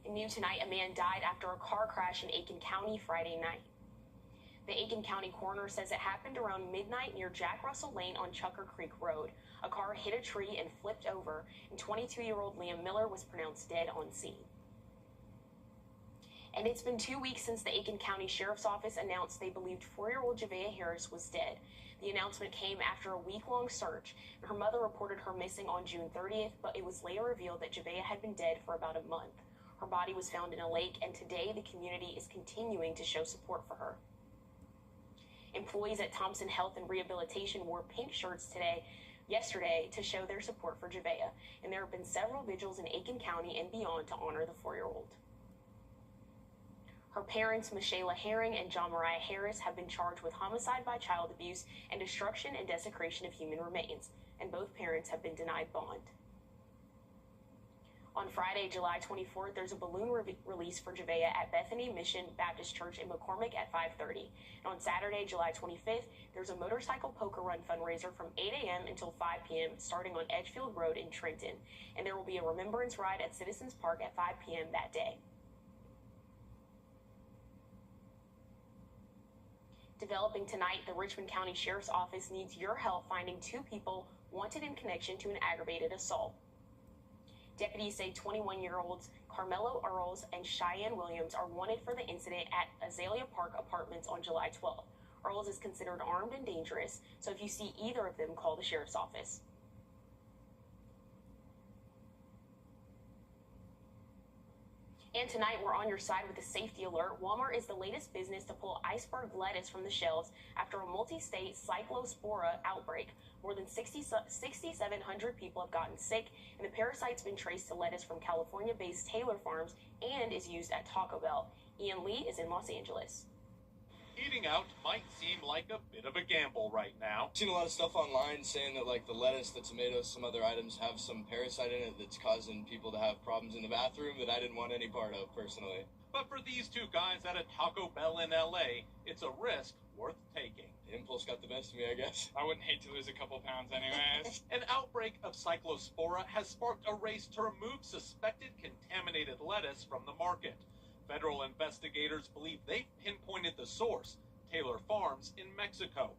And new tonight, a man died after a car crash in Aiken County Friday night. The Aiken County coroner says it happened around midnight near Jack Russell Lane on Chucker Creek Road. A car hit a tree and flipped over, and 22-year-old Liam Miller was pronounced dead on scene. And it's been 2 weeks since the Aiken County Sheriff's Office announced they believed 4-year-old Javea Harris was dead. The announcement came after a week-long search. Her mother reported her missing on June 30th, but it was later revealed that Javea had been dead for about a month. Her body was found in a lake, and today the community is continuing to show support for her. Employees at Thompson Health and Rehabilitation wore pink shirts yesterday to show their support for Javea, and there have been several vigils in Aiken County and beyond to honor the 4-year-old. Her parents, Michaela Herring and John Mariah Harris, have been charged with homicide by child abuse and destruction and desecration of human remains, and both parents have been denied bond. On Friday, July 24th, there's a balloon release for Javea at Bethany Mission Baptist Church in McCormick at 5:30. And on Saturday, July 25th, there's a motorcycle poker run fundraiser from 8 a.m. until 5 p.m. starting on Edgefield Road in Trenton. And there will be a remembrance ride at Citizens Park at 5 p.m. that day. Developing tonight, the Richmond County Sheriff's Office needs your help finding 2 people wanted in connection to an aggravated assault. Deputies say 21-year-olds Carmelo Earls and Cheyenne Williams are wanted for the incident at Azalea Park Apartments on July 12th. Earls is considered armed and dangerous, so if you see either of them, call the Sheriff's Office. And tonight, we're on your side with a safety alert. Walmart is the latest business to pull iceberg lettuce from the shelves after a multi-state cyclospora outbreak. More than 6,700 people have gotten sick, and the parasite's been traced to lettuce from California-based Taylor Farms and is used at Taco Bell. Ian Lee is in Los Angeles. Eating out might seem like a bit of a gamble right now. I've seen a lot of stuff online saying that like the lettuce, the tomatoes, some other items have some parasite in it that's causing people to have problems in the bathroom that I didn't want any part of personally. But for these 2 guys at a Taco Bell in LA, it's a risk worth taking. The impulse got the best of me, I guess. I wouldn't hate to lose a couple pounds anyways. An outbreak of cyclospora has sparked a race to remove suspected contaminated lettuce from the market. Federal investigators believe they've pinpointed the source, Taylor Farms in Mexico.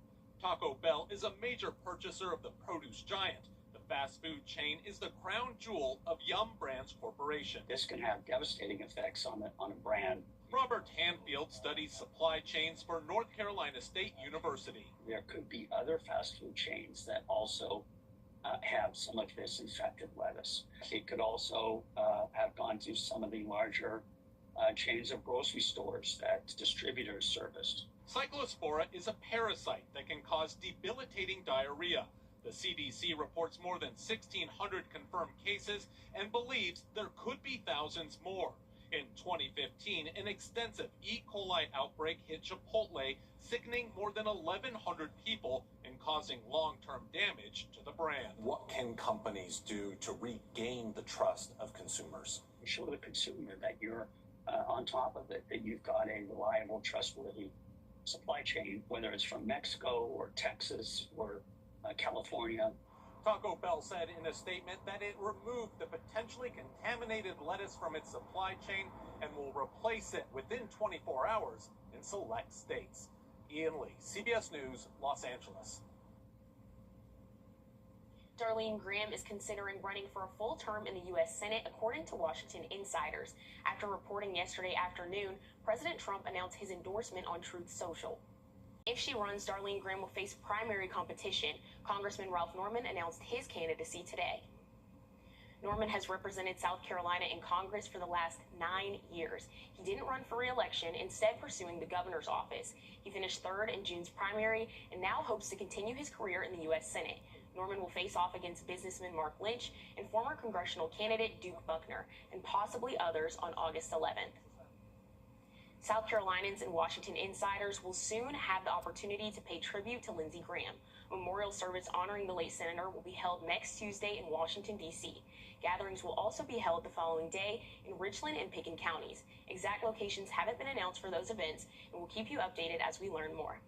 Taco Bell is a major purchaser of the produce giant. The fast food chain is the crown jewel of Yum Brands Corporation. This can have devastating effects on a brand. Robert Hanfield studies supply chains for North Carolina State University. There could be other fast food chains that also have some of this infected lettuce. It could also have gone to some of the larger chains of grocery stores that distributors serviced. Cyclospora is a parasite that can cause debilitating diarrhea. The CDC reports more than 1,600 confirmed cases and believes there could be thousands more. In 2015, an extensive E. coli outbreak hit Chipotle, sickening more than 1,100 people and causing long-term damage to the brand. What can companies do to regain the trust of consumers? Show the consumer that you're on top of it, that you've got a reliable, trustworthy supply chain, whether it's from Mexico or Texas or California. Taco Bell said in a statement that it removed the potentially contaminated lettuce from its supply chain and will replace it within 24 hours in select states. Ian Lee, CBS News, Los Angeles. Darlene Graham is considering running for a full term in the U.S. Senate, according to Washington insiders. After reporting yesterday afternoon, President Trump announced his endorsement on Truth Social. If she runs, Darlene Graham will face primary competition. Congressman Ralph Norman announced his candidacy today. Norman has represented South Carolina in Congress for the last 9 years. He didn't run for re-election, instead pursuing the governor's office. He finished 3rd in June's primary and now hopes to continue his career in the U.S. Senate. Norman will face off against businessman Mark Lynch and former congressional candidate Duke Buckner, and possibly others on August 11th. South Carolinians and Washington insiders will soon have the opportunity to pay tribute to Lindsey Graham. A memorial service honoring the late senator will be held next Tuesday in Washington, D.C. Gatherings will also be held the following day in Richland and Pickens counties. Exact locations haven't been announced for those events, and we'll keep you updated as we learn more.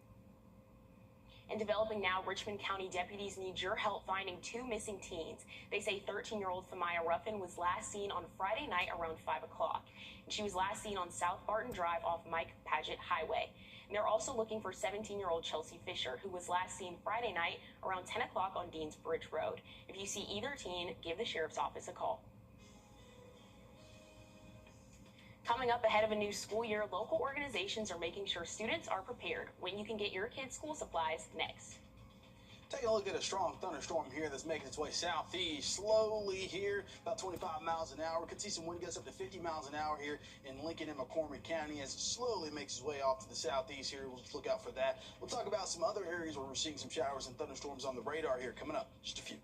And developing now, Richmond County deputies need your help finding 2 missing teens. They say 13-year-old Famaya Ruffin was last seen on Friday night around 5 o'clock. And she was last seen on South Barton Drive off Mike Paget Highway. And they're also looking for 17-year-old Chelsea Fisher, who was last seen Friday night around 10 o'clock on Deans Bridge Road. If you see either teen, give the sheriff's office a call. Coming up ahead of a new school year, local organizations are making sure students are prepared. When you can get your kids' school supplies next. Taking a look at a strong thunderstorm here that's making its way southeast slowly here, about 25 miles an hour. Could see some wind gusts up to 50 miles an hour here in Lincoln and McCormick County as it slowly makes its way off to the southeast here. We'll just look out for that. We'll talk about some other areas where we're seeing some showers and thunderstorms on the radar here coming up. Just a few.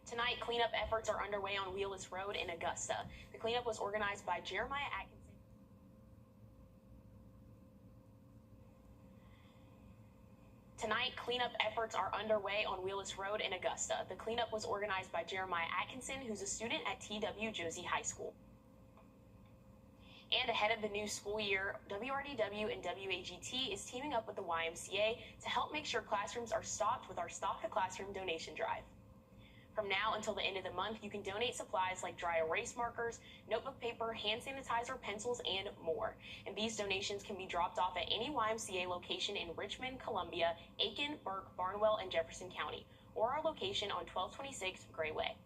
Tonight, cleanup efforts are underway on Wheeless Road in Augusta. The cleanup was organized by Jeremiah Atkinson. Tonight, cleanup efforts are underway on Wheeless Road in Augusta. The cleanup was organized by Jeremiah Atkinson, who's a student at TW Josie High School. And ahead of the new school year, WRDW and WAGT is teaming up with the YMCA to help make sure classrooms are stocked with our Stock the Classroom donation drive. From now until the end of the month, you can donate supplies like dry erase markers, notebook paper, hand sanitizer, pencils, and more. And these donations can be dropped off at any YMCA location in Richmond, Columbia, Aiken, Burke, Barnwell, and Jefferson County, or our location on 1226 Gray Way.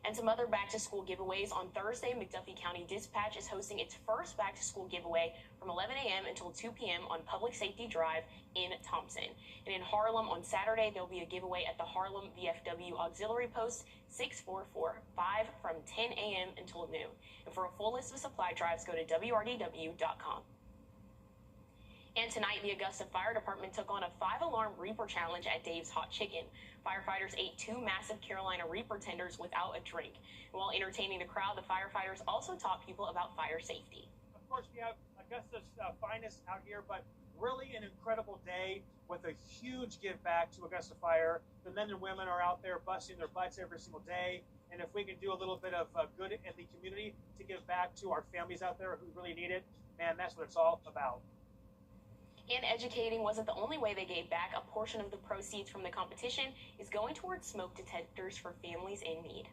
And some other back-to-school giveaways. On Thursday, McDuffie County Dispatch is hosting its first back-to-school giveaway from 11 a.m. until 2 p.m. on Public Safety Drive in Thompson. And in Harlem on Saturday, there'll be a giveaway at the Harlem VFW Auxiliary Post 6445 from 10 a.m. until noon. And for a full list of supply drives, go to WRDW.com. And tonight, the Augusta Fire Department took on a 5-alarm Reaper challenge at Dave's Hot Chicken. Firefighters ate 2 massive Carolina Reaper tenders without a drink. And while entertaining the crowd, the firefighters also taught people about fire safety. Of course, we have Augusta's finest out here, but really an incredible day with a huge give back to Augusta Fire. The men and women are out there busting their butts every single day. And if we can do a little bit of good in the community to give back to our families out there who really need it, man, that's what it's all about. And educating wasn't the only way they gave back. A portion of the proceeds from the competition is going towards smoke detectors for families in need.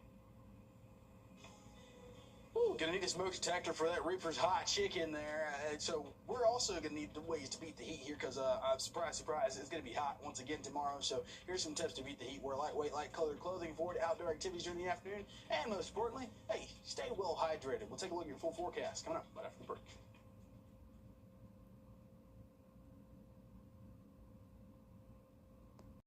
Ooh, gonna need a smoke detector for that Reaper's Hot Chicken there. So we're also gonna need the ways to beat the heat here because surprise, surprise, it's gonna be hot once again tomorrow. So here's some tips to beat the heat. Wear lightweight, light-colored clothing, avoid outdoor activities during the afternoon, and most importantly, hey, stay well hydrated. We'll take a look at your full forecast coming up right after the break.